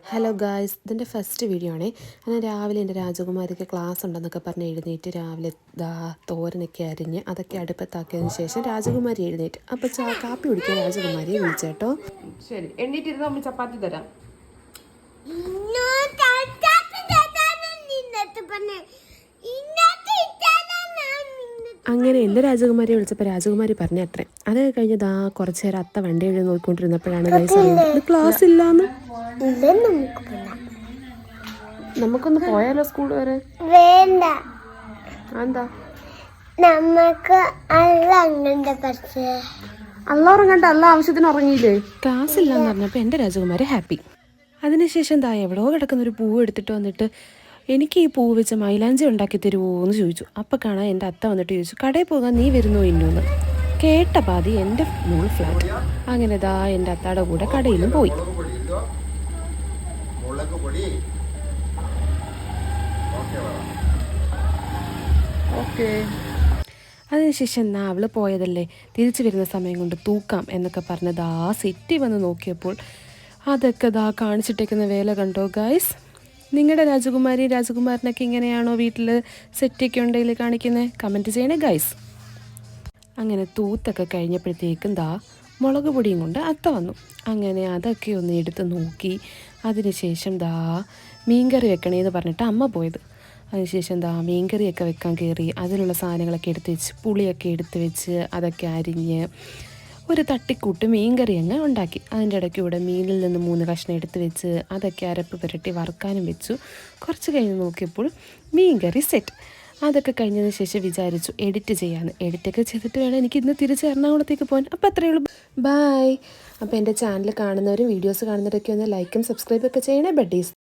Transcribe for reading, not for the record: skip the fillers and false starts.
Hello guys, ഇതിൻ്റെ first video ആണേ. ഞാൻ രാവിലെ എൻ്റെ രാജകുമാരിക്ക് ക്ലാസ് ഉണ്ടെന്നൊക്കെ പറഞ്ഞ് എഴുന്നേറ്റ് രാവിലെ തോരനൊക്കെ അരിഞ്ഞ് അതൊക്കെ അടുപ്പത്താക്കിയതിന് ശേഷം രാജകുമാരി എഴുന്നേറ്റ്. അപ്പോൾ കാപ്പി കുടിക്കാൻ രാജകുമാരിയെ വിളിച്ചേട്ടോ. ശരി, എണ്ണീറ്റിരുന്ന് നമ്മൾ ചപ്പാത്തി തരാം. അങ്ങനെ എൻ്റെ രാജകുമാരിയെ വിളിച്ചപ്പോൾ രാജകുമാരി പറഞ്ഞത്രേ. അത് കഴിഞ്ഞ് കുറച്ച് നേരം അത്ത വണ്ടി എഴുതി നോക്കിക്കൊണ്ടിരുന്നപ്പോഴാണ് ഗൈസ് അറിയുന്നത് ക്ലാസ് ഇല്ലാന്ന്. നമുക്കൊന്ന് പോയാലോ സ്കൂൾ വരെ? വേണ്ട, എന്താ നമുക്ക് അല്ല ഉറങ്ങണ്ട, അല്ല ആവശ്യത്തിന് ഉറങ്ങിയില്ലേ? ക്ലാസ് ഇല്ലാന്ന് പറഞ്ഞപ്പോൾ എൻ്റെ രാജകുമാരി ഹാപ്പി. അതിനുശേഷം എവിടെയോ കിടക്കുന്നൊരു പൂവ് എടുത്തിട്ട് വന്നിട്ട് എനിക്ക് ഈ പൂവ് വെച്ച് മൈലാഞ്ചി ഉണ്ടാക്കി തരുമോ എന്ന് ചോദിച്ചു. അപ്പം കാണാൻ എൻ്റെ അത്ത വന്നിട്ട് ചോദിച്ചു, കടയിൽ പോകാൻ നീ വരുന്നോ ഇന്നൂന്ന്. കേട്ട പാതി എൻ്റെ മോൾ ഫ്ലാറ്റ്. അങ്ങനെ എൻ്റെ അത്താടെ കൂടെ കടയിലും പോയി. അതിനുശേഷം അവൾ പോയതല്ലേ, തിരിച്ചു വരുന്ന സമയം കൊണ്ട് തൂക്കാം എന്നൊക്കെ പറഞ്ഞ് സിറ്റി വന്ന് നോക്കിയപ്പോൾ അതൊക്കെ കാണിച്ചിട്ടേക്കുന്ന വേല കണ്ടോ ഗൈസ്? നിങ്ങളുടെ രാജകുമാരനൊക്കെ ഇങ്ങനെയാണോ വീട്ടിൽ സെറ്റൊക്കെ ഉണ്ടെങ്കിൽ കാണിക്കുന്നത്? കമൻറ്റ് ചെയ്യണേ ഗൈസ്. അങ്ങനെ തൂത്തൊക്കെ കഴിഞ്ഞപ്പോഴത്തേക്കും മുളക് പൊടിയും കൊണ്ട് അത്ത വന്നു. അങ്ങനെ അതൊക്കെ ഒന്ന് എടുത്ത് നോക്കി. അതിനുശേഷം മീൻകറി വെക്കണേന്ന് പറഞ്ഞിട്ട് അമ്മ പോയത്. അതിനുശേഷം മീൻകറിയൊക്കെ വെക്കാൻ കയറി. അതിലുള്ള സാധനങ്ങളൊക്കെ എടുത്ത് വെച്ച് പുളിയൊക്കെ എടുത്ത് വെച്ച് അതൊക്കെ അരിഞ്ഞ് ഒരു തട്ടിക്കൂട്ട് മീൻകറി അങ്ങ് ഉണ്ടാക്കി. അതിൻ്റെ ഇടയ്ക്ക് ഇവിടെ മീനിൽ നിന്ന് 3 കഷ്ണം എടുത്ത് വെച്ച് അതൊക്കെ അരപ്പ് പുരട്ടി വറുക്കാനും വെച്ചു. കുറച്ച് കഴിഞ്ഞ് നോക്കിയപ്പോൾ മീൻകറി സെറ്റ്. അതൊക്കെ കഴിഞ്ഞതിന് ശേഷം വിചാരിച്ചു എഡിറ്റ് ചെയ്യാമെന്ന്. എഡിറ്റൊക്കെ ചെയ്തിട്ട് വേണം എനിക്ക് ഇന്ന് തിരിച്ച് എറണാകുളത്തേക്ക് പോകാൻ. അപ്പോൾ അത്രയേ ഉള്ളൂ, ബൈ. അപ്പോൾ എൻ്റെ ചാനൽ കാണുന്നവരും വീഡിയോസ് കാണുന്നവരൊക്കെ ഒന്ന് ലൈക്കും സബ്സ്ക്രൈബൊക്കെ ചെയ്യണേ ബഡ്ഡീസ്.